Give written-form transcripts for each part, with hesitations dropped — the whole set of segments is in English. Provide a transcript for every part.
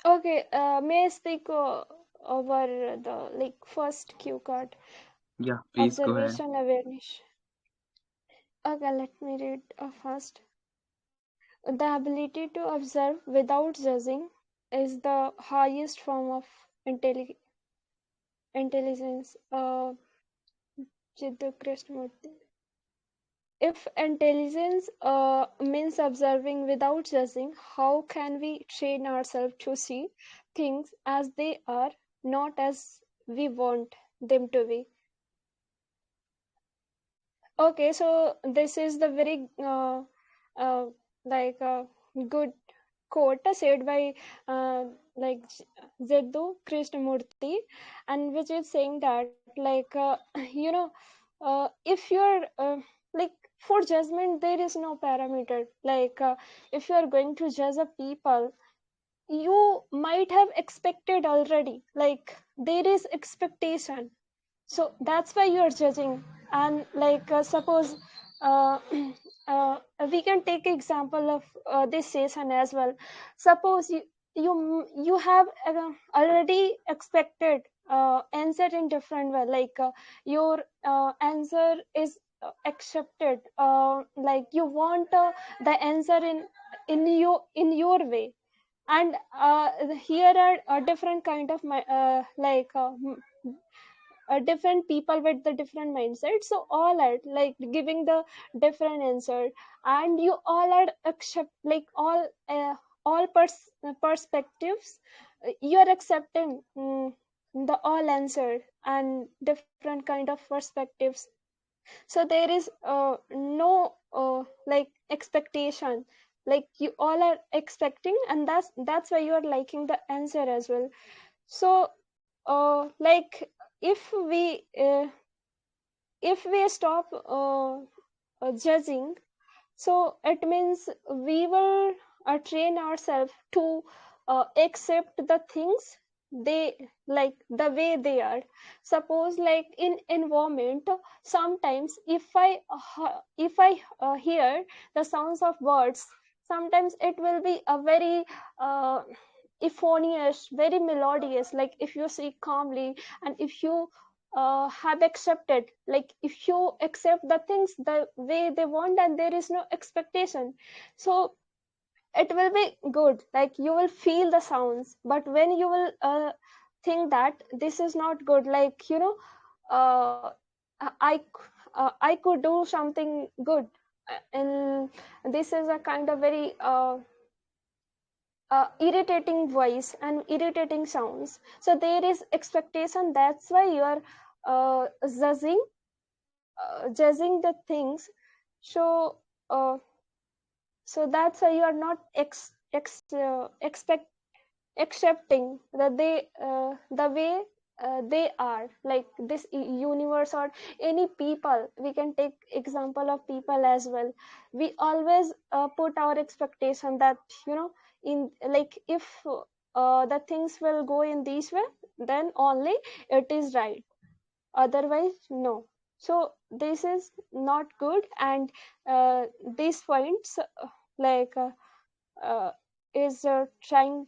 Okay, may I speak over the first cue card, Yeah, please go ahead. observation awareness. Okay, let me read first. The ability to observe without judging is the highest form of intelligence. Jiddu Krishnamurti. If intelligence means observing without judging, how can we train ourselves to see things as they are, not as we want them to be? Okay, so this is the very uh, like good quote said by uh, like Ziddu Krishnamurti, and which is saying that you know if you're like for judgment there is no parameter. If you are going to judge a people, you might have expected already. Like there is expectation, so that's why you are judging. And suppose uh, we can take example of this session as well. Suppose you have already expected answer in different way. Your answer is accepted, like you want the answer in your way. And here are a different kind of different people with the different mindset, so all are like giving the different answer, and you all are accept like all perspectives. You are accepting the all answer and different kind of perspectives. So there is no expectation, like you all are expecting, and that's why you are liking the answer as well. So like if we uh, if we stop judging, so it means we will train ourselves to accept the things they like the way they are. Suppose like in environment, sometimes if I hear the sounds of birds, sometimes it will be a very uh, euphonious, very melodious. Like if you see calmly, and if you have accepted, like if you accept the things the way they want and there is no expectation, so it will be good, like you will feel the sounds. But when you will think that this is not good, uh, I could do something good, and this is a kind of very irritating voice and irritating sounds, so there is expectation. That's why you are judging judging the things. So uh, so that's why you are not expect accepting that they the way they are, like this universe or any people. We can take example of people as well. We always put our expectation that in like if the things will go in this way, then only it is right, otherwise no. So this is not good, and these points like uh, is trying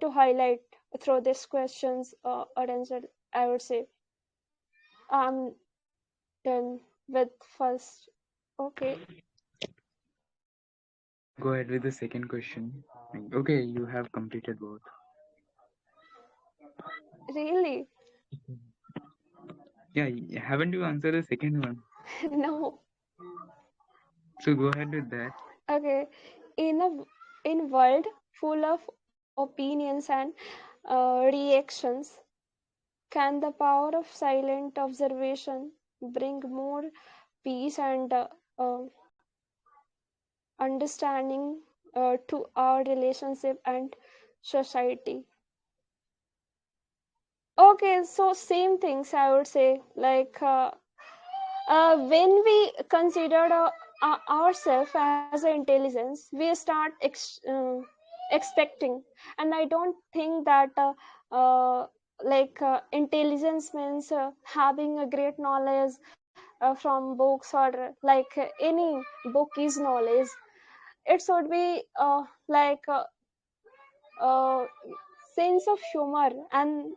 to highlight through these questions or answer. I would say I'm done with first. Okay. Go ahead with the second question. Okay, you have completed both. Really? Yeah, haven't you answered the second one? No. So go ahead with that. Okay. In world full of opinions and reactions, can the power of silent observation bring more peace and understanding to our relationship and society? Okay, so same things I would say. When we consider ourselves as an intelligence, we start expecting, and I don't think that intelligence means having a great knowledge from books, or any book is knowledge. It should be uh, sense of humor and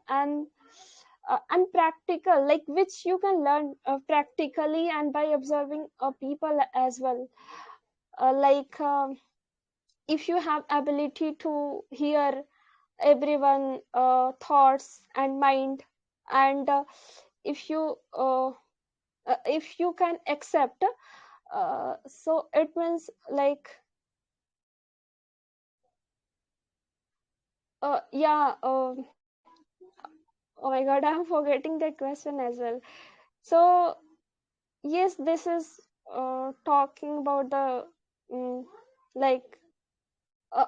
practical, like which you can learn practically and by observing people as well. Like if you have ability to hear everyone thoughts and mind, and if you can accept, so it means like yeah oh my god, I'm forgetting that question as well. So yes, this is talking about the mm, like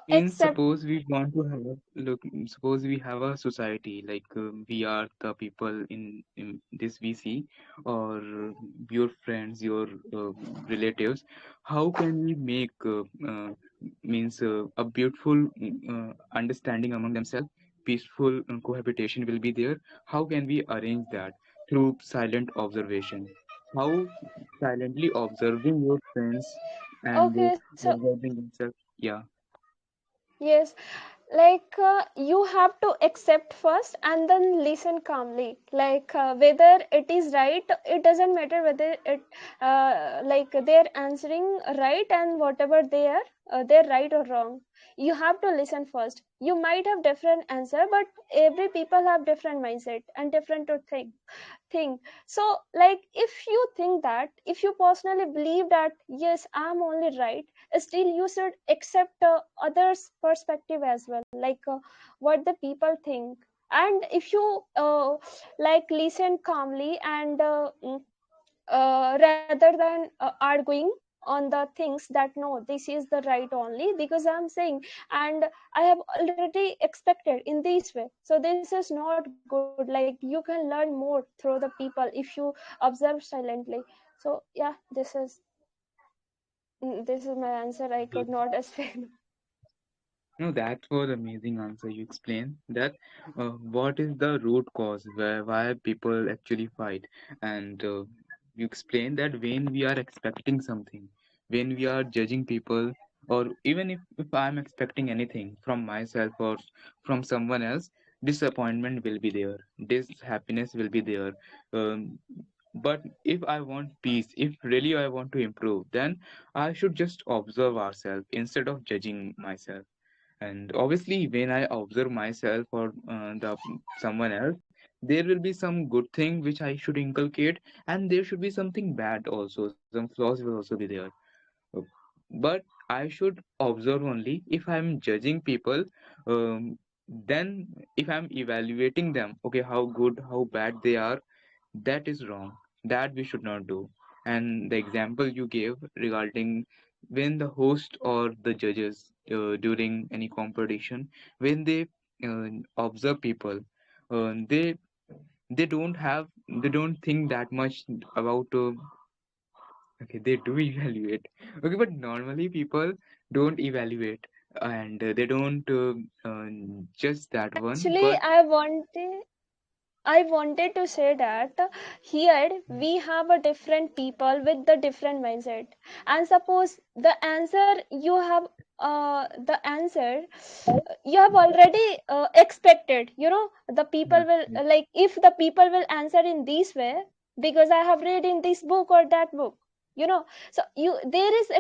In accept. suppose we want to have look, suppose we have a society like we are the people in this we see, or your friends, your uh, relatives. How can we make means a beautiful understanding among themselves? Peaceful cohabitation will be there. How can we arrange that through silent observation? How silently observing your friends and Okay, so observing themselves? Yeah. yes, like you have to accept first and then listen calmly, like whether it is right, it doesn't matter whether it like they're answering right, and whatever they are, they're right or wrong. You have to listen first. You might have different answer, but every people have different mindset and different to think. So like if you think that, if you personally believe that yes, I'm only right, still you should accept others perspective as well, like what the people think. And if you like listen calmly and rather than arguing on the things that no, this is the right only because I'm saying, and I have already expected in this way, so this is not good. Like you can learn more through the people if you observe silently. So yeah, this is my answer. I could not explain. No, that was amazing answer. You explained that what is the root cause where why people actually fight, and you explained that when we are expecting something, when we are judging people, or even if I'm expecting anything from myself or from someone else, disappointment will be there, happiness will be there. Um, but if I want peace, if really I want to improve, then I should just observe ourselves instead of judging myself. And obviously when I observe myself or the someone else, there will be some good thing which I should inculcate, and there should be something bad also, some flaws will also be there. Uh, but I should observe only. If I'm judging people, then if I'm evaluating them, okay, how good, how bad they are, that is wrong. That we should not do. And the example you gave regarding when the host or the judges during any competition, when they observe people, they they don't think that much about okay, they do evaluate. Okay, but normally people don't evaluate, and they don't judge that one. Actually, But I wanted to say that here we have a different people with the different mindset, and suppose the answer you have, the answer you have already expected. You know, the people yes, will yes, like if the people will answer in this way because I have read in this book or that book. You know, so you there is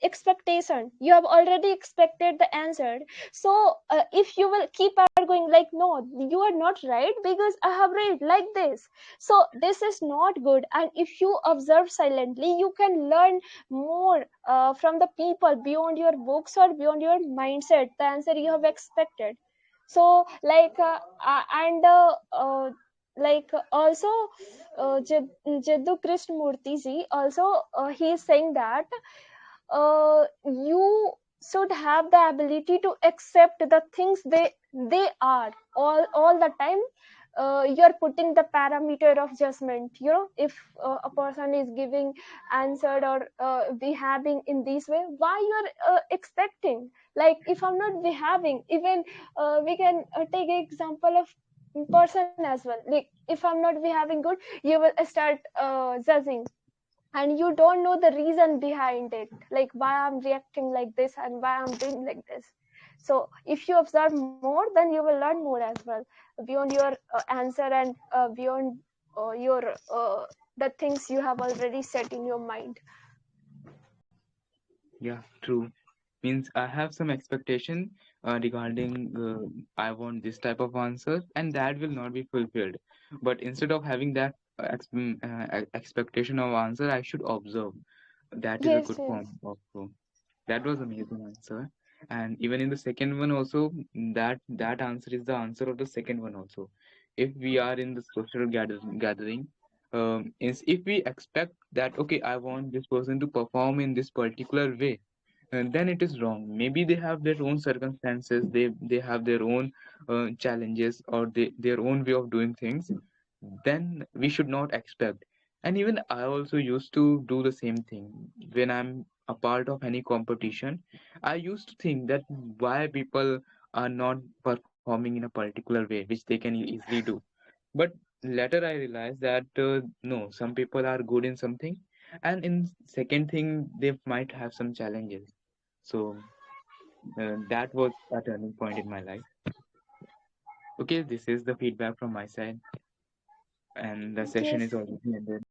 expectation. You have already expected the answer. So if you will keep arguing like no, you are not right because I have read like this, so this is not good. And if you observe silently, you can learn more from the people beyond your books or beyond your mindset, the answer you have expected. So like and like also Jiddu Krishnamurti ji also, he is saying that you should have the ability to accept the things they are all the time. You're putting the parameter of judgment. You know, if a person is giving answered or behaving in this way, why you're expecting? Like if I'm not behaving, even we can take an example of person as well. Like if I'm not behaving good, you will start judging. and you don't know the reason behind it, like why I'm reacting like this and why I'm doing like this. So if you observe more, then you will learn more as well, beyond your answer, and beyond your the things you have already set in your mind. Yeah, true. Means I have some expectation regarding I want this type of answer, and that will not be fulfilled. But instead of having that expectation of answer, I should observe. That is a Yes, good yes. form of. That was amazing answer. And even in the second one also, that answer is the answer of the second one also. If we are in the social gathering, if we expect that okay, I want this person to perform in this particular way, and then it is wrong. Maybe they have their own circumstances, they have their own challenges, or their own way of doing things. Then we should not expect. And even I also used to do the same thing when I'm a part of any competition. I used to think that why people are not performing in a particular way which they can easily do. But later I realized that no, some people are good in something, and in second thing they might have some challenges. So that was a turning point in my life. Okay, this is the feedback from my side, and the session Yes. is already ended.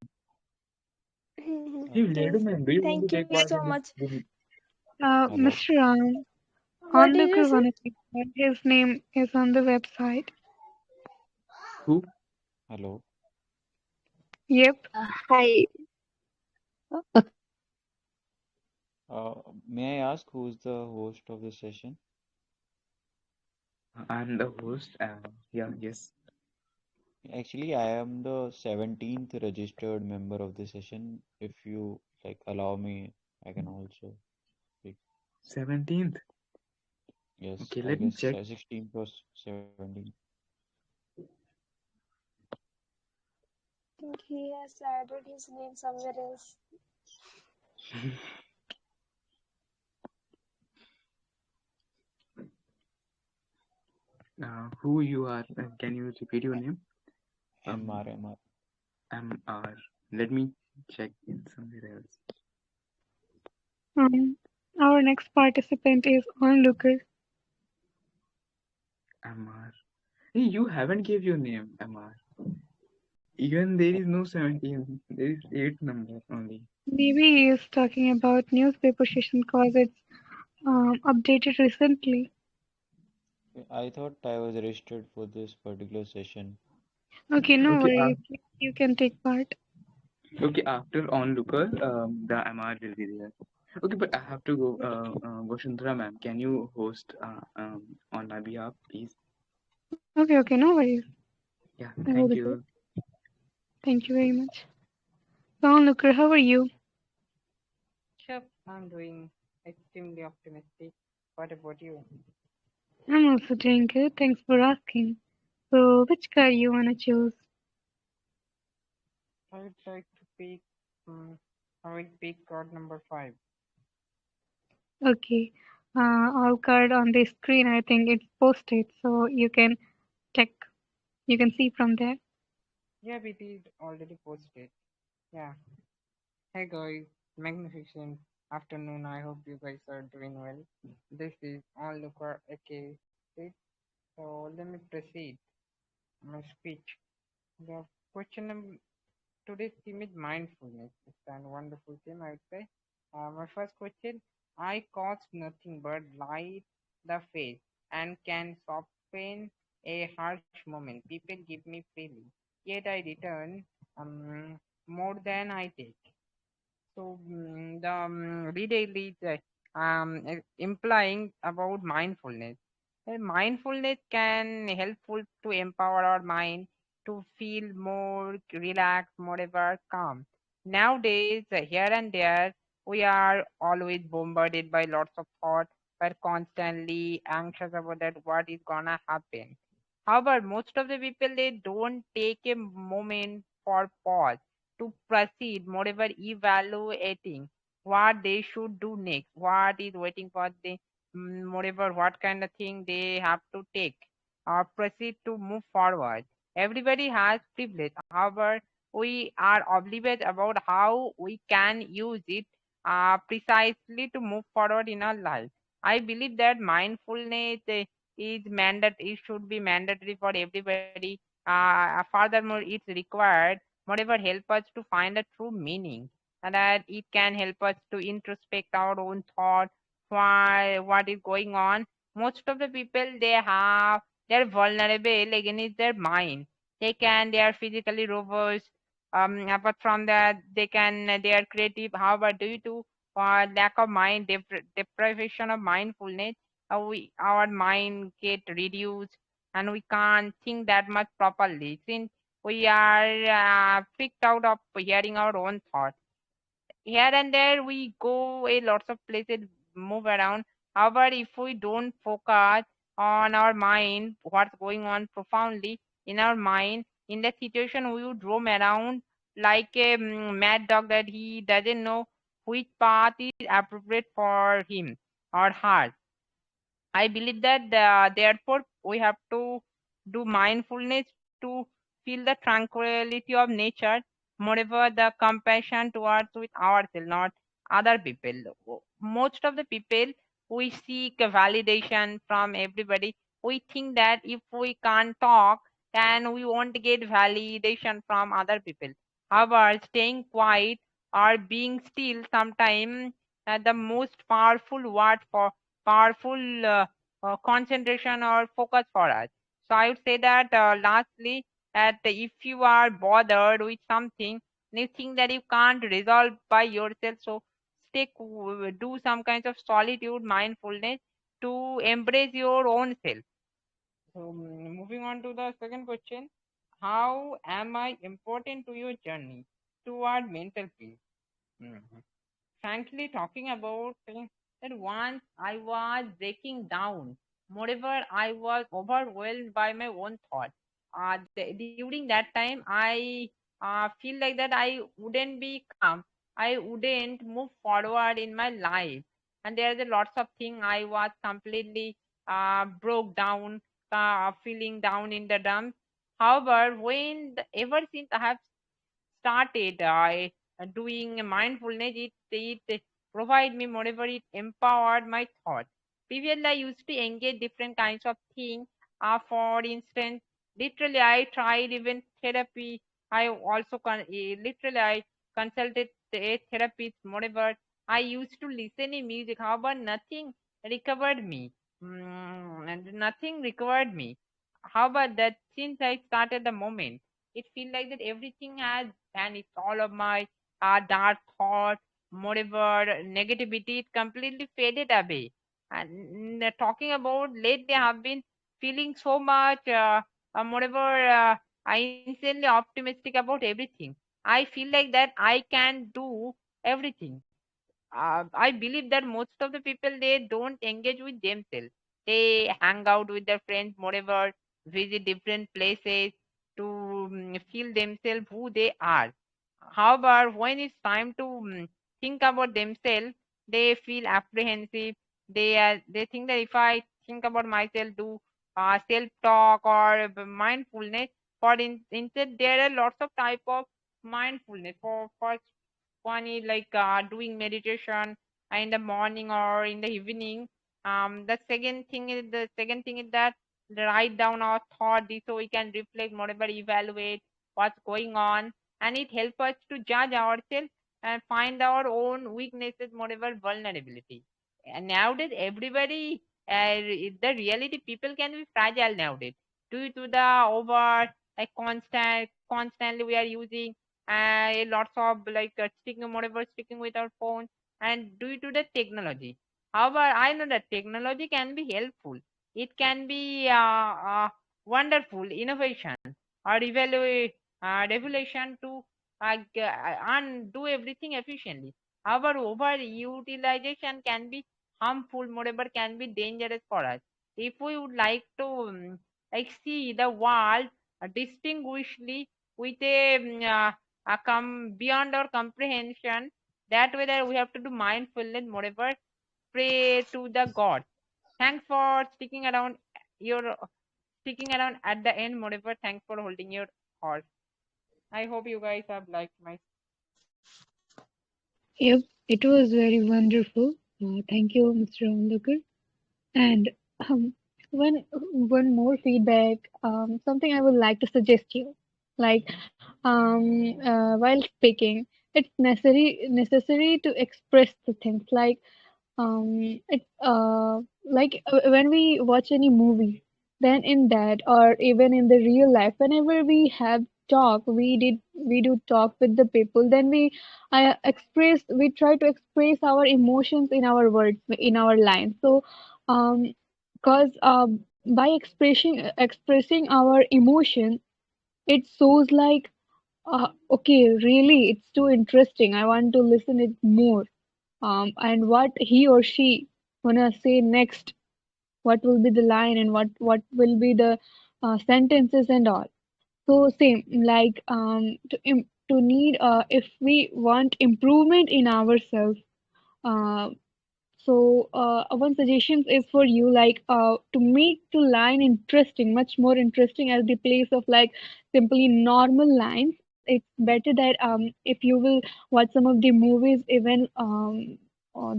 Hey, Yes, Leduman, do you want to thank take you part so in this? much. Hello. Mr. Ram, What did you onlooker say? wanna take part. His name is on the website. Who? Hello. Yep. Hi. May I ask who's the host of the session? I'm the host. Yeah, yes. Actually, I am the 17th registered member of the session. If you like allow me, I can also speak. 17th. Yes, Okay, I let me guess check. 16th or 17th. I think he has added his name somewhere else. Who you are? Can you repeat your name? Um, MR. MR. Let me check in somewhere else. Um, our next participant is onlooker. MR. Hey, you haven't gave your name, MR. Even there is no 17. There is 8 number only. Maybe he is talking about newspaper session cause it's updated recently. I thought I was registered for this particular session. Okay, no Okay, worries. You can take part. okay. After onlooker, the MR will be there. Okay, but I have to go. Vasundhara ma'am, can you host on my behalf, please? Okay, no worries. Yeah, I will thank do it. you. Thank you very much. So, onlooker, how are you? Sure, I'm doing extremely optimistic. What about you? I'm also doing good. Thanks for asking. So, which car you wanna choose? I would like to pick, um, I will pick card number 5. Okay. All card on the screen. I think it's posted, so you can check. You can see from there. Yeah, it is already posted. Yeah. Hey guys, magnificent afternoon. I hope you guys are doing well. This is Onlooker AK. So let me proceed my speech. The question today's theme is mindfulness. It's a wonderful theme, I would say. My first question: I cost nothing but light the face and can soften a harsh moment. People give me freely, yet I return more than I take. So the reader is implying about mindfulness. Mindfulness can helpful to empower our mind to feel more relaxed, more ever calm. Nowadays, here and there, we are always bombarded by lots of thoughts. We're constantly anxious about that what is gonna happen. However, most of the people they don't take a moment for pause to proceed, moreover evaluating what they should do next, what is waiting for the moreover what kind of thing they have to take or proceed to move forward. Everybody has privilege. However, we are oblivious about how we can use it precisely to move forward in our life. I believe that mindfulness is it should be mandatory for everybody. Furthermore, it's required, moreover, help us to find a true meaning, and that it can help us to introspect our own thought, why what is going on. Most of the people they're vulnerable against their mind. They are physically robust. Apart from that, they are creative. However, due to lack of deprivation of mindfulness, our mind get reduced and we can't think that much properly since we are freaked out of hearing our own thoughts. Here and there we go a lots of places, move around. However, if we don't focus on our mind, what's going on profoundly in our mind, in that situation we would roam around like a mad dog that he doesn't know which path is appropriate for him or her. I believe that therefore we have to do mindfulness to feel the tranquility of nature, moreover the compassion towards with ourselves, not other people. Most of the people we seek a validation from everybody. We think that if we can't talk, then we won't get validation from other people. However, staying quiet or being still sometimes the most powerful word for powerful concentration or focus for us. So I would say that lastly, that if you are bothered with something and you think that you can't resolve by yourself, so do some kinds of solitude, mindfulness to embrace your own self. So moving on to the second question, how am I important to your journey toward mental peace? Mhm. Frankly talking about that once I was breaking down. Moreover, I was overwhelmed by my own thoughts. During that time, I feel like that I wouldn't be calm. I wouldn't move forward in my life. And there are lots of things I was completely broke down, feeling down in the dumps. However, ever since I have started doing mindfulness, it provide me moreover it empowered my thought. Previously, I used to engage different kinds of things. For instance, literally, I tried even therapy. I also literally I consulted a therapist. Moreover, I used to listen to music. However, nothing recovered me. And nothing recovered me. However, that since I started the moment, it feels like that everything has vanished. All of my dark thoughts, moreover negativity, it completely faded away. And talking about lately, I have been feeling so much, moreover, insanely optimistic about everything. I feel like that I can do everything. I believe that most of the people they don't engage with themselves. They hang out with their friends, moreover, visit different places to feel themselves who they are. However, when it's time to think about themselves, they feel apprehensive. They think that if I think about myself, do self talk or mindfulness. Instead, there are lots of type of mindfulness. For one is like doing meditation in the morning or in the evening. The second thing is that write down our thought so we can reflect, moreover evaluate what's going on, and it helps us to judge ourselves and find our own weaknesses, moreover vulnerability. And nowadays, everybody, the reality people can be fragile nowadays due to the over like constantly we are using lots of like sticking with our phone and due to the technology. However, I know that technology can be helpful. It can be wonderful innovation or revelation to undo everything efficiently. However, overutilization can be harmful, moreover, can be dangerous for us. If we would like to like see the world distinguishedly with come beyond our comprehension, that way that we have to do mindfulness, moreover, pray to the God. Thanks for your sticking around at the end, moreover. Thanks for holding your heart. I hope you guys have liked my. Yep, it was very wonderful. Thank you, Mr. Onlooker. And um, one more feedback, something I would like to suggest you. Like, while speaking, it's necessary to express the things. It's like when we watch any movie, then in that or even in the real life, whenever we have talk, we do talk with the people. Then we try to express our emotions in our words, in our lines. So, cause by expressing our emotion, it shows like, okay, really, it's too interesting. I want to listen it more, and what he or she gonna say next, what will be the line and what will be the sentences and all. So same like, to need, if we want improvement in ourselves, uh, so, one suggestion is for you, like, to make the line interesting, much more interesting, at the place of like simply normal lines. It's better that, if you will watch some of the movies, even,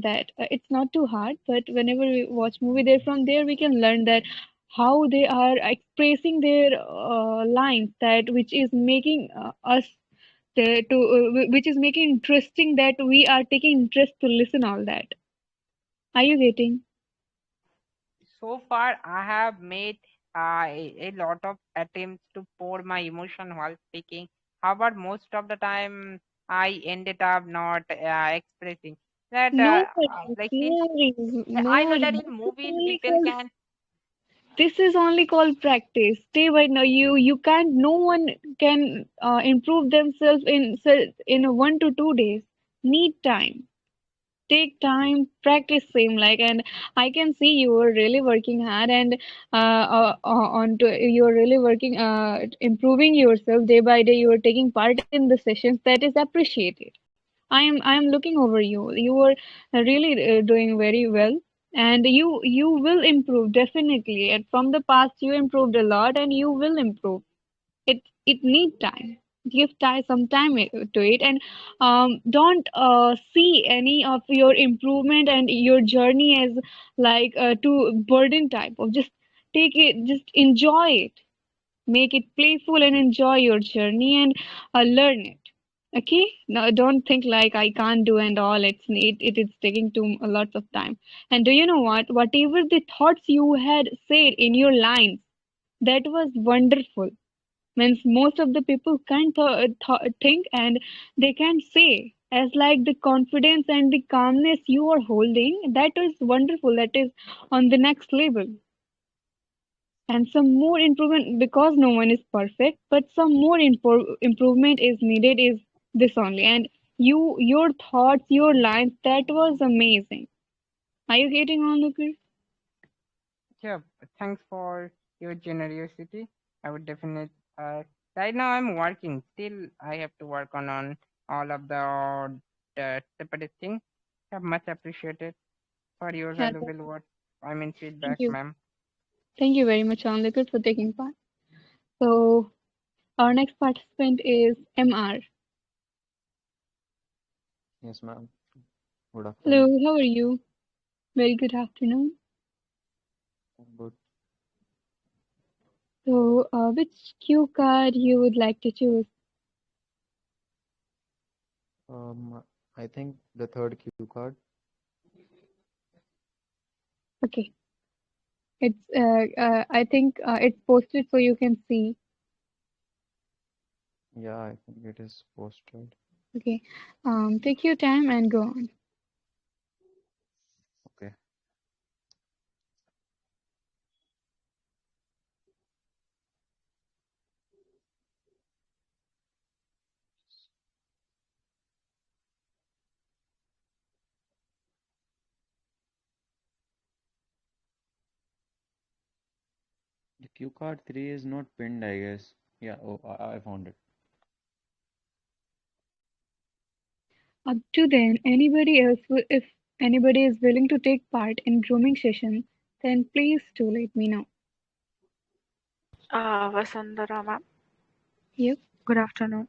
that it's not too hard, but whenever we watch movie, there from there we can learn that how they are expressing their lines, that which is making us which is making interesting, that we are taking interest to listen all that. Are you getting? So far, I have made a lot of attempts to pour my emotion while speaking. However, most of the time, I ended up not expressing that. No worries, Like no in, worries, no I know worries. that in movies, people can. This is only called practice. Stay right now. You can't. No one can improve themselves in 1 to 2 days. Need time. Take time. Practice same like. And I can see you are really working hard, and on to you're really working, improving yourself day by day. You are taking part in the sessions. That is appreciated. I am looking over you. You are really doing very well, and you will improve definitely. And from the past, you improved a lot, and you will improve. It need time. Give time some time to it, and don't see any of your improvement and your journey as like too burden type of. Just take it, just enjoy it, make it playful, and enjoy your journey, and learn it. Okay, now don't think like I can't do and all. It is taking too lots of time. And do you know what, whatever the thoughts you had said in your lines, that was wonderful. Means most of the people can't think, and they can't say, as like the confidence and the calmness you are holding, that is wonderful. That is on the next level. And some more improvement, because no one is perfect, but some more improvement is needed, is this only. And your thoughts, your lines, that was amazing. Are you getting on, Looker? Yeah, thanks for your generosity. I would definitely. Uh, right now, I'm working. Still, I have to work on all of the separate things. Yeah, much appreciated for your Yeah, valuable words. I mean thank feedback, you. ma'am. Thank you very much, Looker, for taking part. So our next participant is MR. Yes, ma'am. Good Hello, afternoon. how are you? Very good afternoon. Good. So, which cue card you would like to choose? I think the third cue card. Okay, I think it's posted so you can see. Yeah, I think it is posted. Okay, take your time and go on. Okay. The cue card 3 is not pinned, I guess. Yeah, oh, I found it. Up to then, if anybody is willing to take part in grooming session, then please do let me know. Vasundhara ma'am, Yep. good afternoon.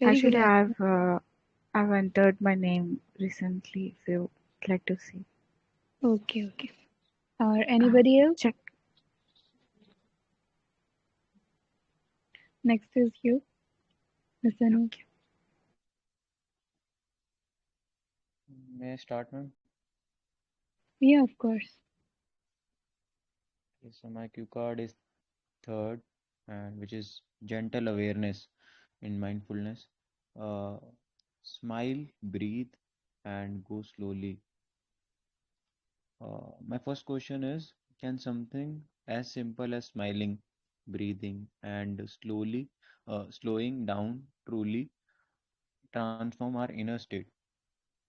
Very good Actually, answer. I've entered my name recently. If you would like to see, Okay, okay. Or uh, anybody else? check. Next is you, Miss Anu. Okay. May I start, ma'am? Yeah, of course. Okay, so my cue card is third, and which is gentle awareness in mindfulness. Uh, Smile, breathe, and go slowly. My first question is, can something as simple as smiling, breathing, and slowing down truly transform our inner state?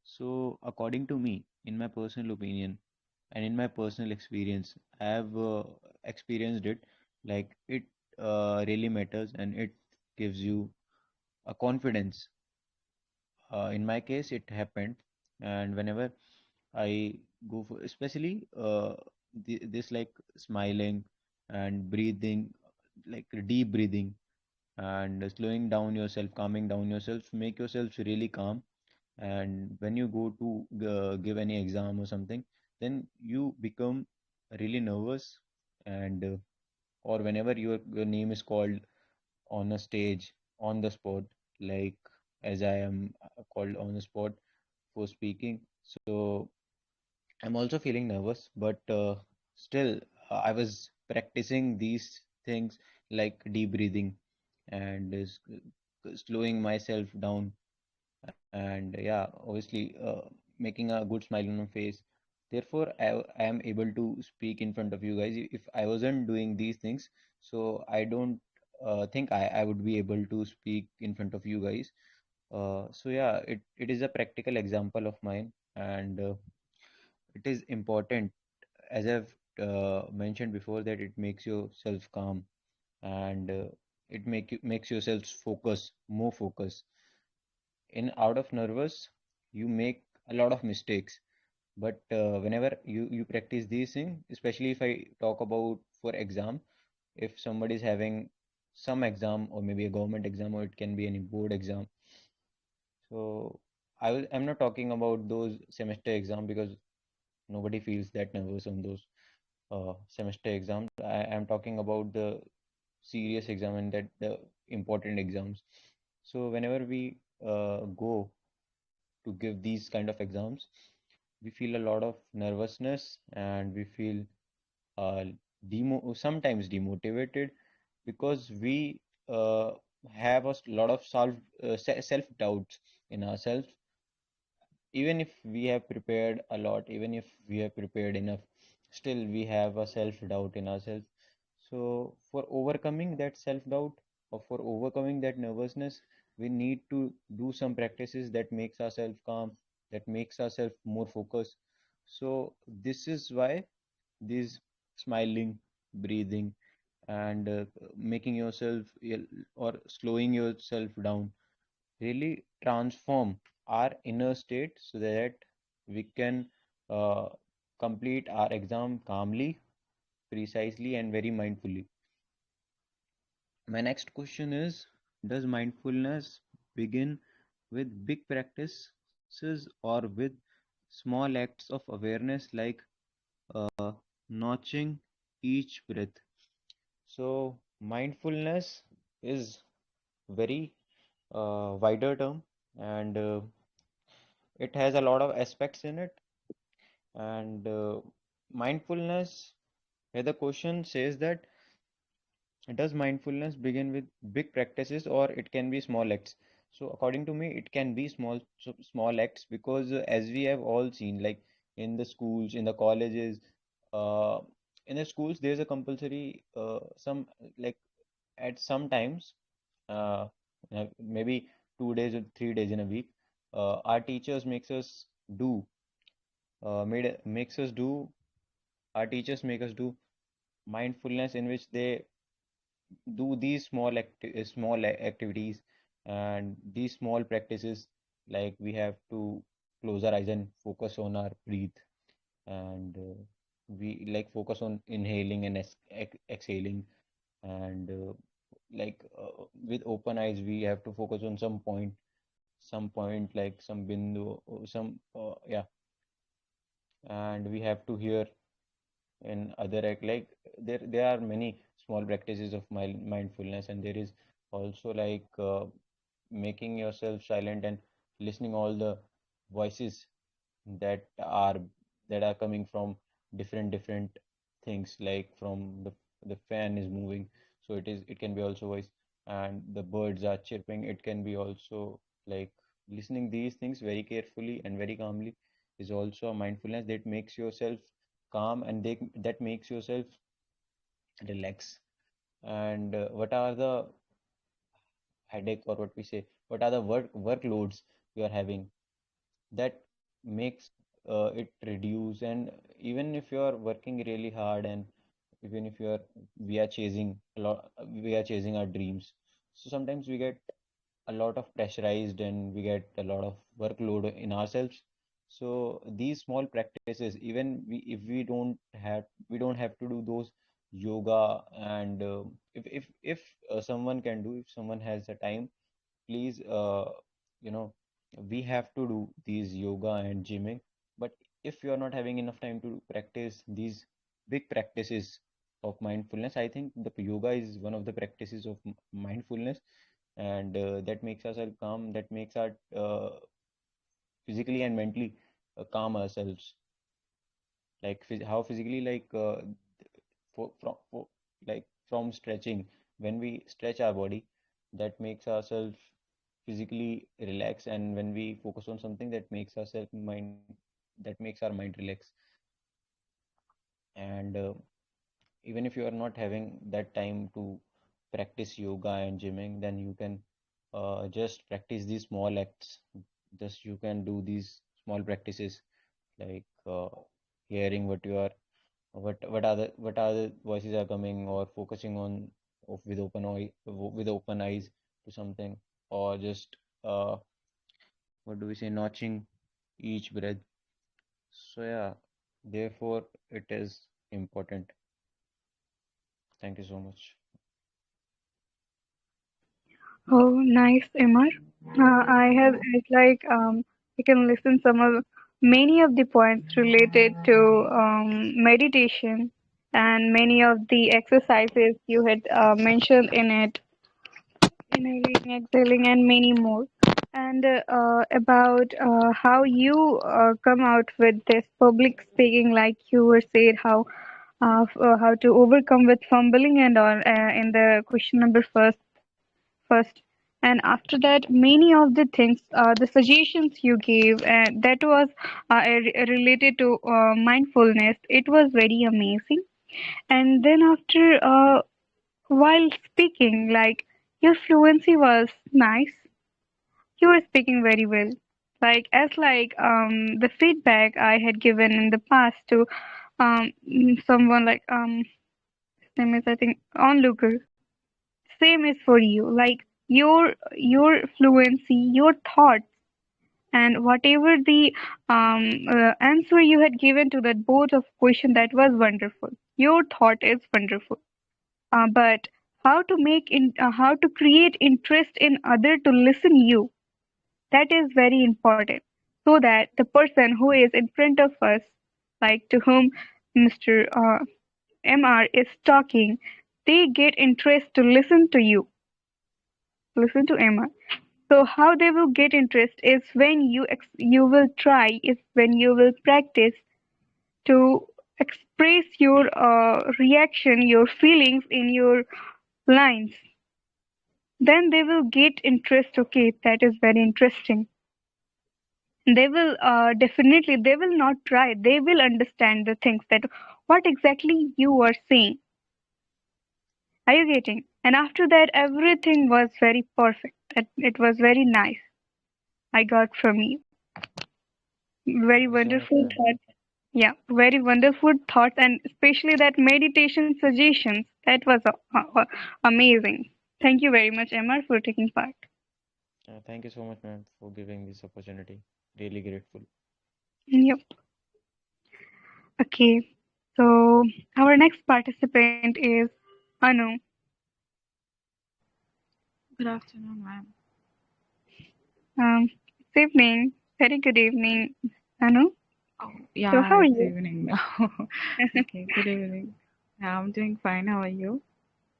So, according to me, in my personal opinion and in my personal experience, I have experienced it. Like it really matters, and it gives you a confidence. In my case, it happened, and whenever I go for, especially this like smiling and breathing, like deep breathing and slowing down yourself, calming down yourself, make yourself really calm. And when you go to give any exam or something, then you become really nervous, and or whenever your name is called on a stage on the spot, like as I am called on the spot for speaking. So I'm also feeling nervous, but still, I was practicing these things like deep breathing and slowing myself down, and yeah, obviously, making a good smile on my face. Therefore, I am able to speak in front of you guys. If I wasn't doing these things, so I don't think I would be able to speak in front of you guys. So yeah, it is a practical example of mine, and it is important, as I've mentioned before, that it makes yourself calm, and makes yourself focus, more focus. In out of nervous, you make a lot of mistakes. But whenever you practice these things, especially if I talk about for exam, if somebody is having some exam or maybe a government exam or it can be any board exam, so I'm not talking about those semester exam because nobody feels that nervous on those semester exams. I am talking about the serious exam and that the important exams. So whenever we go to give these kind of exams, we feel a lot of nervousness and we feel uh, sometimes demotivated because we uh, have a lot of self doubts in ourselves. Even if we have prepared a lot, even if we have prepared enough, still we have a self doubt in ourselves. So for overcoming that self doubt or for overcoming that nervousness, we need to do some practices that makes ourselves calm, that makes ourselves more focused. So this is why these smiling, breathing, and making yourself or slowing yourself down really transform our inner state so that we can uh, complete our exam calmly, precisely, and very mindfully. My next question is, does mindfulness begin with big practices or with small acts of awareness like notching each breath? So, mindfulness is very wider term, and it has a lot of aspects in it. And mindfulness, here the question says that, does mindfulness begin with big practices or it can be small acts? So according to me, it can be small acts because as we have all seen, like in the schools, in the colleges, uh, in the schools, there's a compulsory some like at some times, uh, maybe 2 days or 3 days in a week, our teachers do makes us do our teachers make us do mindfulness in which they do these activities and these small practices, like we have to close our eyes and focus on our breath, and we like focus on inhaling and exhaling, and like with open eyes, we have to focus on some point like some bindu, some yeah, and we have to hear in other act like there are many small practices of mindfulness, and there is also like making yourself silent and listening all the voices that are that are coming from different things, like from the fan is moving, so it can be also voice, and the birds are chirping, it can be also like listening these things very carefully and very calmly is also a mindfulness that makes yourself calm, and that makes yourself relax. And what are the headache, or what we say, what are the workloads you are having, that makes it reduce. And even if you are working really hard, and even if you are we are chasing a lot, we are chasing our dreams, so sometimes we get a lot of pressurized and we get a lot of workload in ourselves. So these small practices, even if we don't have to do those yoga, and if someone can do, if someone has the time, please you know we have to do these yoga and gymming. But if you are not having enough time to practice these big practices of mindfulness, I think the yoga is one of the practices of mindfulness, and that makes ourselves calm, that makes our physically and mentally calm ourselves, like how physically, like like from stretching, when we stretch our body, that makes ourselves physically relax, and when we focus on something, that makes ourselves mind, that makes our mind relax. And even if you are not having that time to practice yoga and gymming, then you can just practice these small acts. Just you can do these small practices, like hearing what are the voices are coming, or focusing on with open eyes to something, or just what do we say, notching each breath. So yeah, therefore it is important. Thank you so much. Oh, nice, Emma. I have it's like you can listen some of many of the points related to meditation and many of the exercises you had mentioned in it, inhaling, exhaling, and many more. And about how you come out with this public speaking, like you were said, how to overcome with fumbling and all in the question number first. And after that, many of the things, the suggestions you gave, that was related to mindfulness. It was very amazing. And then after, while speaking, like your fluency was nice. You were speaking very well. Like as like the feedback I had given in the past to someone like his name is I think onlooker. Same is for you. Like your fluency, your thoughts, and whatever the answer you had given to that board of question, that was wonderful. Your thought is wonderful. But how to create interest in other to listen you, that is very important, so that the person who is in front of us, like to whom Mr. MR is talking, they get interest to listen to MR. So how they will get interest is when you will try, is when you will practice to express your reaction, your feelings in your lines. Then they will get interest. Okay, that is very interesting. They will definitely, they will not try, they will understand the things that what exactly you are saying. Are you getting? And after that, everything was very perfect. It was very nice. I got from you very Thank you so much, wonderful ma'am. thoughts. Yeah, very wonderful thoughts, and especially that meditation suggestions. That was amazing. Thank you very much, Emma, for taking part. Thank you so much, ma'am, for giving this opportunity. Really grateful. Yep. Okay. So our next participant is Anu. Good afternoon, ma'am. Good evening. Very good evening, Anu. Oh, So, how yeah, are it's you? evening now. Okay, good evening. Yeah, I'm doing fine. How are you?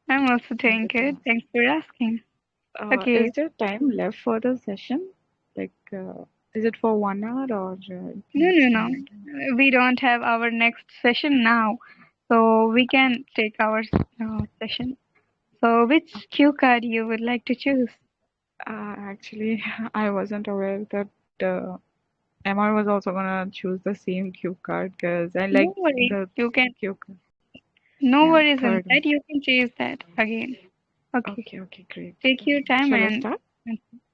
I'm also Thank doing you for good. asking. Thanks for asking. Okay. Is there time left for the session? Like, is it for 1 hour or it No, can no, no. extend into? We don't have our next session now, so we can take our session. So, which Okay. cue card you would like to choose? Actually, I wasn't aware that MI was also gonna choose the same cue card because I No like worries. the You can. cue card. No Yeah, worries in third that. one. You can choose that again. Okay. Okay, okay, great. Take your time Shall I and. start?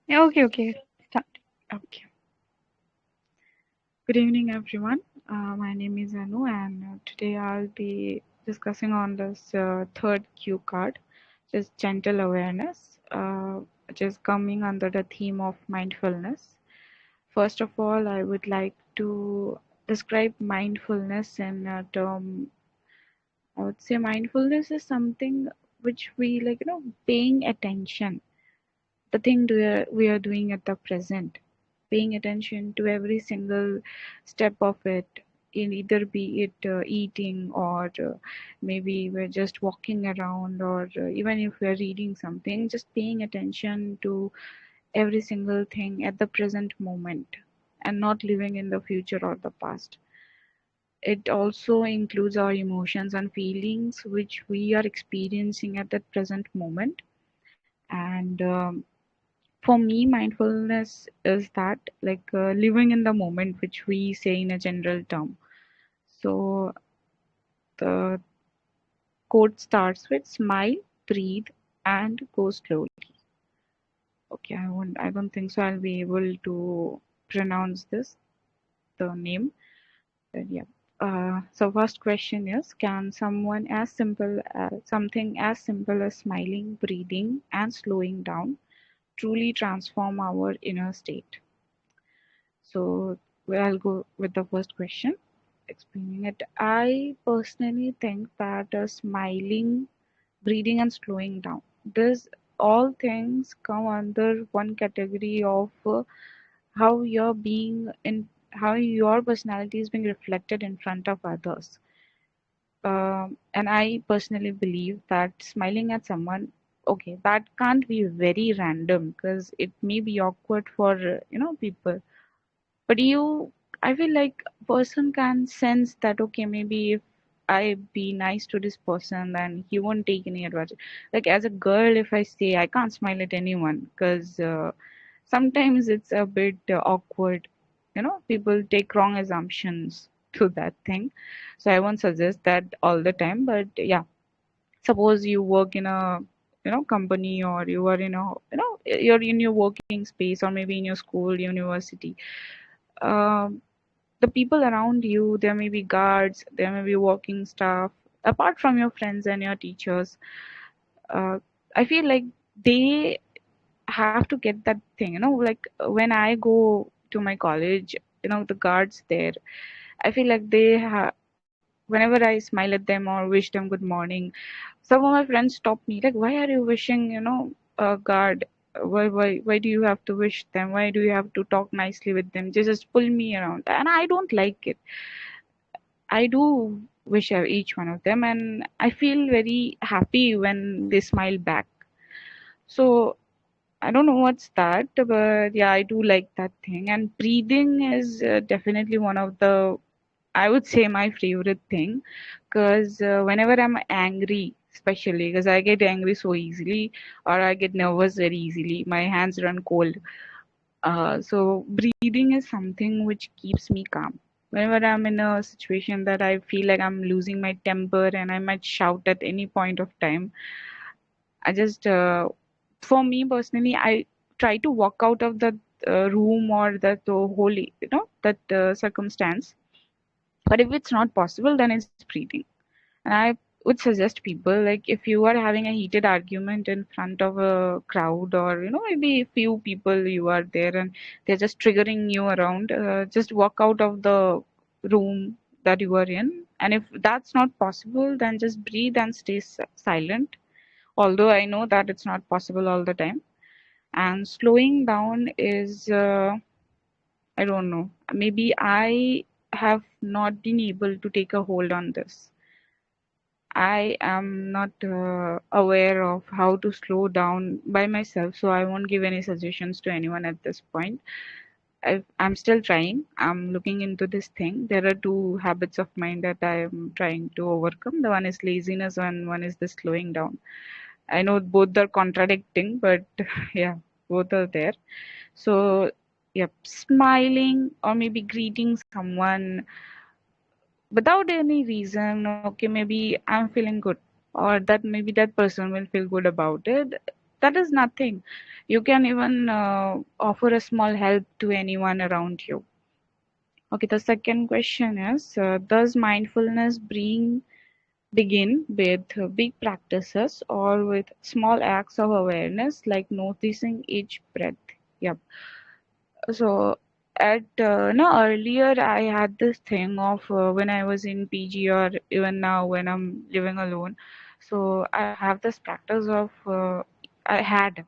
Yeah, okay, okay. Start. Okay. Good evening, everyone. My name is Anu, and today I'll be discussing on this third cue card, which is gentle awareness, which is coming under the theme of mindfulness. First of all, I would like to describe mindfulness in a term. I would say mindfulness is something which we like, paying attention the thing we are doing at the present, paying attention to every single step of it, in either be it eating or maybe we're just walking around or even if we're reading something, just paying attention to every single thing at the present moment and not living in the future or the past. It also includes our emotions and feelings which we are experiencing at that present moment. And for me, mindfulness is that like living in the moment, which we say in a general term. So the quote starts with smile, breathe, and go slowly. Okay, I don't think so. I'll be able to pronounce this the name. But yeah. So first question is, can someone as simple as something as simple as smiling, breathing, and slowing down truly transform our inner state? So well, I'll go with the first question, explaining it. I personally think that smiling, breathing, and slowing down, this all things come under one category of how you're being in how your personality is being reflected in front of others. And I personally believe that smiling at someone, okay, that can't be very random because it may be awkward for people, but I feel like person can sense that okay, maybe if I be nice to this person, then he won't take any advantage. Like as a girl, if I say I can't smile at anyone, because sometimes it's a bit awkward. People take wrong assumptions to that thing. So I won't suggest that all the time. But yeah, suppose you work in a company, or you are in a you're in your working space, or maybe in your school, university. Um, the people around you, there may be guards, there may be working staff, apart from your friends and your teachers. uh, I feel like they have to get that thing, like when I go to my college, the guards there, I feel like whenever I smile at them or wish them good morning, some of my friends stop me like, why are you wishing, a guard? Why do you have to wish them? Why do you have to talk nicely with them? They just pull me around, and I don't like it. I do wish each one of them, and I feel very happy when they smile back. So I don't know what's that, but yeah, I do like that thing. And breathing is definitely one of the, I would say, my favorite thing, because whenever I'm angry, especially because I get angry so easily, or I get nervous very easily, my hands run cold. So breathing is something which keeps me calm. Whenever I'm in a situation that I feel like I'm losing my temper and I might shout at any point of time, I just, for me personally, I try to walk out of the room or that whole, that circumstance. But if it's not possible, then it's breathing. And I would suggest people, like if you are having a heated argument in front of a crowd, or maybe a few people you are there and they're just triggering you around, just walk out of the room that you are in. And if that's not possible, then just breathe and stay silent. Although I know that it's not possible all the time. And slowing down is, I don't know, maybe I have not been able to take a hold on this. I am not aware of how to slow down by myself, so I won't give any suggestions to anyone at this point. I'm still trying. I'm looking into this thing. There are two habits of mine that I am trying to overcome. The one is laziness, and one is the slowing down. I know both are contradicting, but yeah, both are there. So, yep, smiling or maybe greeting someone without any reason. Okay, maybe I'm feeling good, or that maybe that person will feel good about it. That is nothing. You can even offer a small help to anyone around you. Okay, the second question is, does mindfulness begin with big practices or with small acts of awareness like noticing each breath? Yep. So at no earlier I had this thing of when I was in PG or even now when I'm living alone. So I have this practice of I had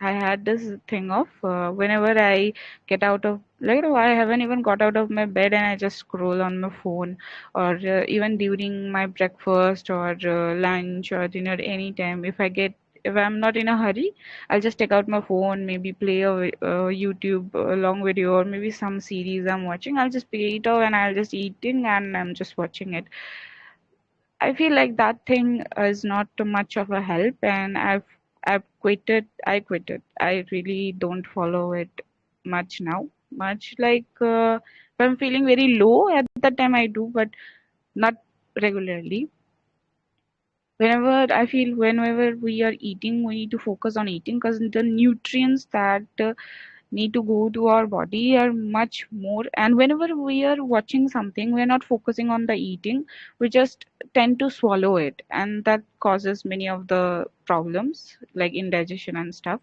I had this thing of whenever I get out of like I haven't even got out of my bed and I just scroll on my phone, or even during my breakfast or lunch or dinner anytime, if I'm not in a hurry, I'll just take out my phone, maybe play YouTube long video or maybe some series I'm watching. I'll just play it off and I'll just eating and I'm just watching it. I feel like that thing is not too much of a help, and I've quitted. I quitted. I really don't follow it much now. Much like if I'm feeling very low at that time, I do, but not regularly. Whenever we are eating, we need to focus on eating because the nutrients that need to go to our body are much more. And whenever we are watching something, we're not focusing on the eating, we just tend to swallow it, and that causes many of the problems like indigestion and stuff.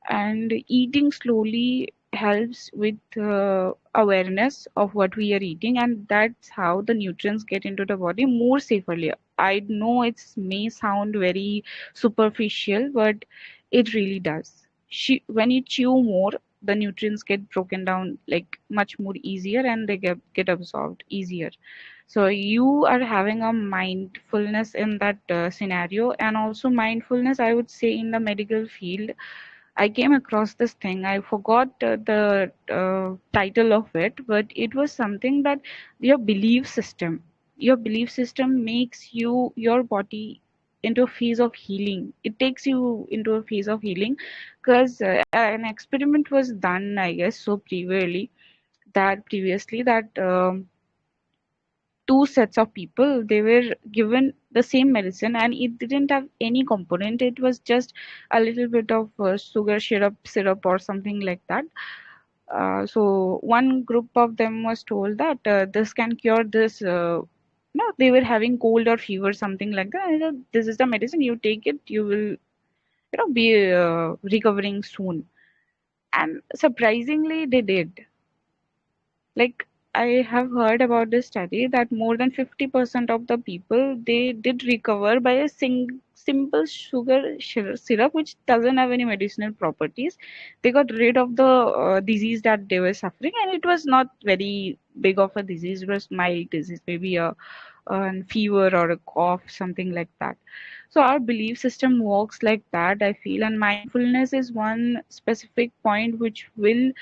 And eating slowly helps with awareness of what we are eating, and that's how the nutrients get into the body more safely. I know it may sound very superficial, but it really does. When you chew more, the nutrients get broken down like much more easier and they get absorbed easier. So you are having a mindfulness in that scenario. And also mindfulness, I would say, in the medical field, I came across this thing. I forgot the title of it, but it was something that your belief system makes your body into a phase of healing. It takes you into a phase of healing because an experiment was done, I guess, so previously that two sets of people, they were given the same medicine and it didn't have any component. It was just a little bit of sugar syrup or something like that. So one group of them was told that this can cure this, no, they were having cold or fever, something like that. And this is the medicine, you take it, you will be recovering soon. And surprisingly they did. Like, I have heard about this study that more than 50% of the people, they did recover by a simple syrup which doesn't have any medicinal properties. They got rid of the disease that they were suffering, and it was not very big of a disease. It was mild disease, maybe a fever or a cough, something like that. So our belief system works like that, I feel, and mindfulness is one specific point which will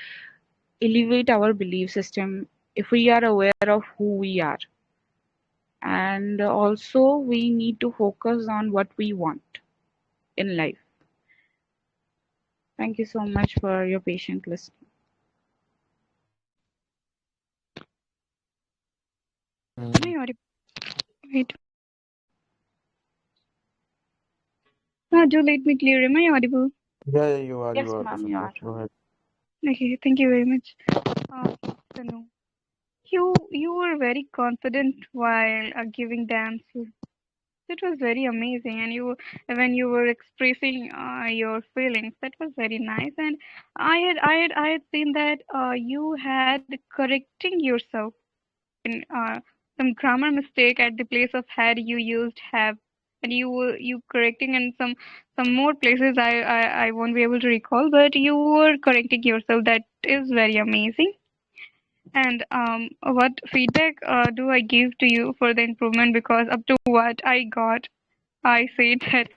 elevate our belief system if we are aware of who we are. And also, we need to focus on what we want in life. Thank you so much for your patient listening. Am Mm, I audible? Wait. Do let me clear. Am I audible? yeah, yeah, you Yes, are, ma'am, you Vasundhara. are. Go ahead. Okay, thank you very much. Tanu, you were very confident while giving the answer. That was very amazing, and when you were expressing your feelings, that was very nice. And I had seen that you had correcting yourself in some grammar mistake at the place of had you used have. and you correcting in some more places I won't be able to recall, but you were correcting yourself. That is very amazing. And what feedback do I give to you for the improvement? Because up to what I got, I said that.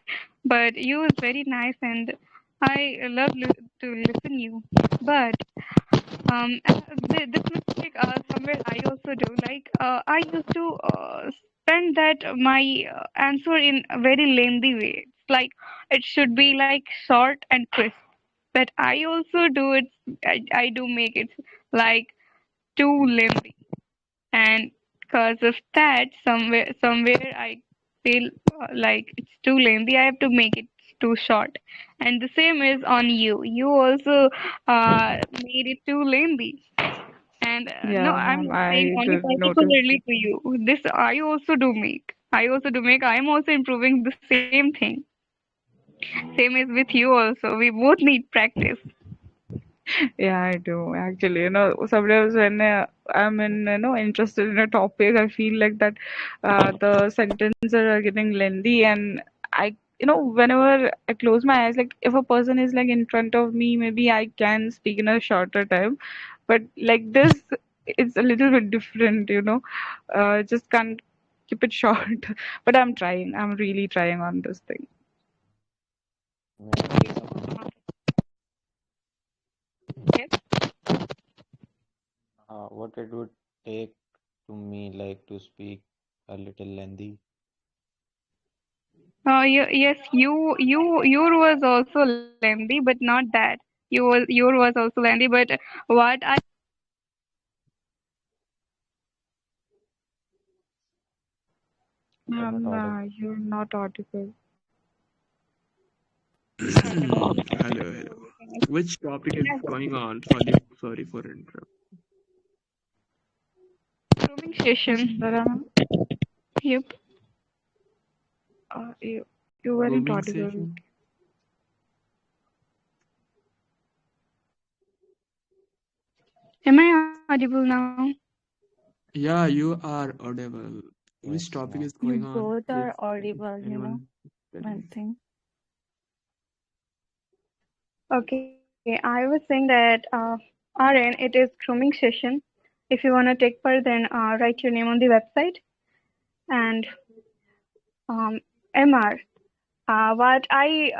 But you was very nice, and I love to listen you. But this mistake somewhere I also do. Like I used to spend that my answer in a very lengthy way. It's like it should be like short and crisp. But I also do it. I do make it like too lengthy, and because of that, somewhere I feel like it's too lengthy. I have to make it too short, and the same is on you. You also made it too lengthy. And no, Yeah, I'm ma'am, not saying I only did notice particularly to you. This I also do make. I also do make. I'm also improving the same thing. Same is with you also. We both need practice. Yeah, I do actually. Sometimes when I'm interested in a topic, I feel like that the sentences are getting lengthy, and whenever I close my eyes, like if a person is like in front of me, maybe I can speak in a shorter time, but like this, it's a little bit different. Just can't keep it short. But I'm trying. I'm really trying on this thing. May I say something? Yes. What it would take to me like to speak a little lengthy. Yes, your was also lengthy, but not that. Your was also lengthy, but what I You're not audible. You're not audible. Hello, hello. Which topic is going on? Sorry for interrupt. grooming session. Vasundhara, ma'am, Yep. you weren't Grooming audible. session. Am I audible now? Yeah, you are audible. Which Yes, topic now. is You going on? both If are audible, anyone tell me. one thing. Okay, I was saying that RN, it is grooming session. If you wanna take part, then write your name on the website. And MR, what I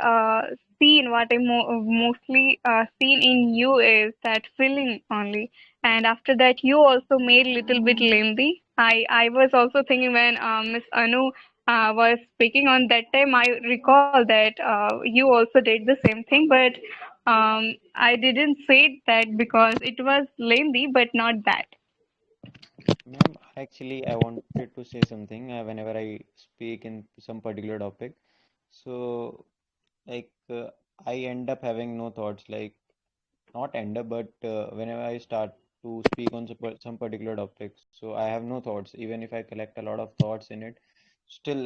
seen, what I mostly seen in you is that feeling only, and after that you also made little bit lengthy. I was also thinking when Miss Anu was speaking on that time. I recall that you also did the same thing, but I didn't say that because it was lengthy, but not that. Ma'am, actually, I wanted to say something whenever I speak in some particular topic. So, like, I end up having no thoughts, like, not end up, but whenever I start to speak on some particular topics, so I have no thoughts. Even if I collect a lot of thoughts in it, still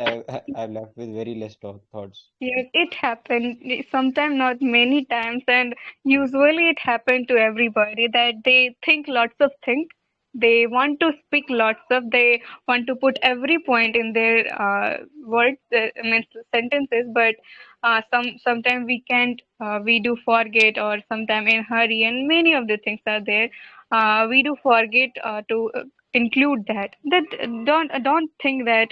I'm left with very less thoughts. Yes, it happened sometimes, not many times, and usually it happened to everybody that they think lots of things. They want to speak lots of. They want to put every point in their words, means sentences. But sometimes we can't. We do forget, or sometimes in hurry, and many of the things are there. We do forget to include that. Don't think that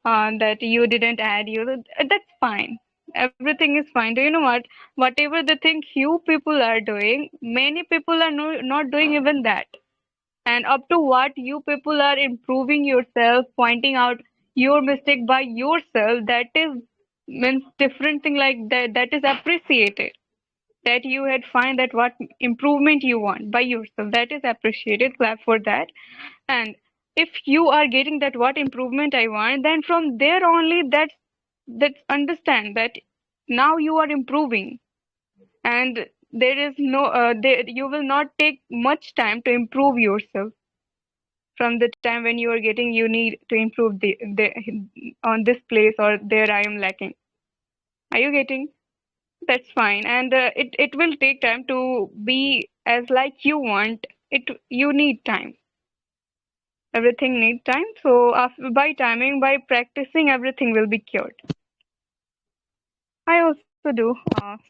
that you didn't add you. That's fine. Everything is fine. Do you know what? Whatever the thing you people are doing, many people are not doing even that. And up to what you people are improving yourself, pointing out your mistake by yourself, that is means different thing like that. That is appreciated. That you had find that what improvement you want by yourself. That is appreciated. Clap for that. And if you are getting that what improvement I want, then from there only that's understand that now you are improving, and there is no you will not take much time to improve yourself from the time when you are getting you need to improve the on this place or there I am lacking. Are you getting? That's fine, and it will take time to be as like you want it. You need time. Everything needs time. So after, by timing, by practicing, everything will be cured. I also do.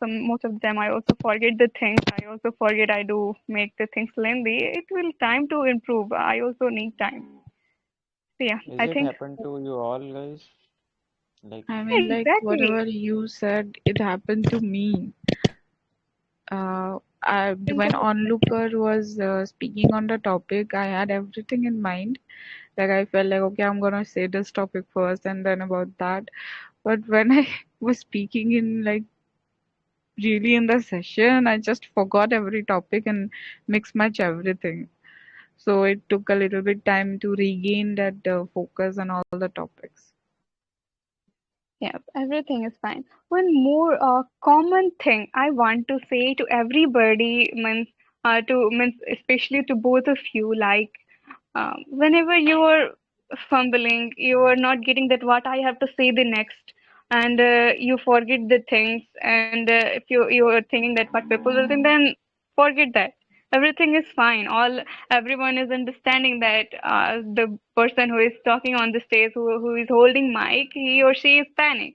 Some most of the time I also forget the things. I also forget I do make the things lengthy. It will time to improve. I also need time. So yeah, Is I it think happen to you all guys? Like, I mean, like exactly. whatever you said, it happened to me. When onlooker was speaking on the topic, I had everything in mind. Like I felt like, okay, I'm gonna say this topic first and then about that. But when I was speaking in like really in the session, I just forgot every topic and mix match everything. So it took a little bit time to regain that focus on all the topics. Yeah, everything is fine. One more common thing I want to say to everybody means to means especially to both of you, like whenever you are fumbling, you are not getting that what I have to say the next, and you forget the things, and if you are thinking that what people will think, then forget that. Everything is fine. Everyone is understanding that the person who is talking on the stage, who is holding mic, he or she is panic.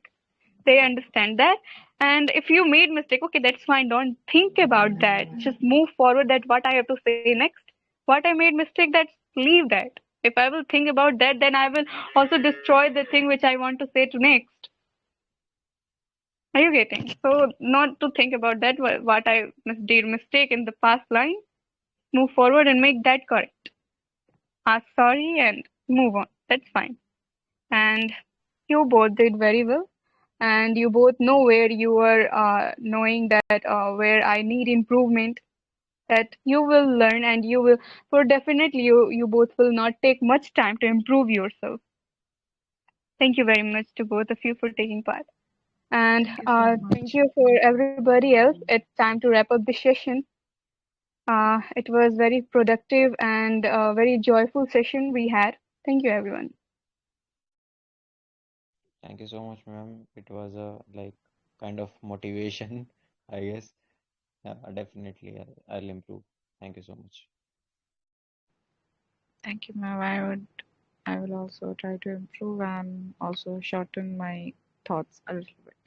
They understand that, and if you made mistake, okay, that's fine. Don't think about that. Just move forward. That what I have to say next. What I made mistake, that's leave that. If I will think about that, then I will also destroy the thing which I want to say to next. Are you getting? So not to think about that what I did mistake in the past line. Move forward and make that correct. Ask sorry and move on. That's fine. And you both did very well. And you both know where you are knowing that where I need improvement, that you will learn, and you will, for definitely you both will not take much time to improve yourself. Thank you very much to both of you for taking part, and Thank you so thank much. you for everybody else. It's time to wrap up the session. It was very productive and very joyful session we had. Thank you everyone. thank you so much, ma'am. It was a like kind of motivation, I guess. Yeah, definitely I'll improve. Thank you so much. Thank you, ma'am. I will also try to improve and also shorten my thoughts a little bit.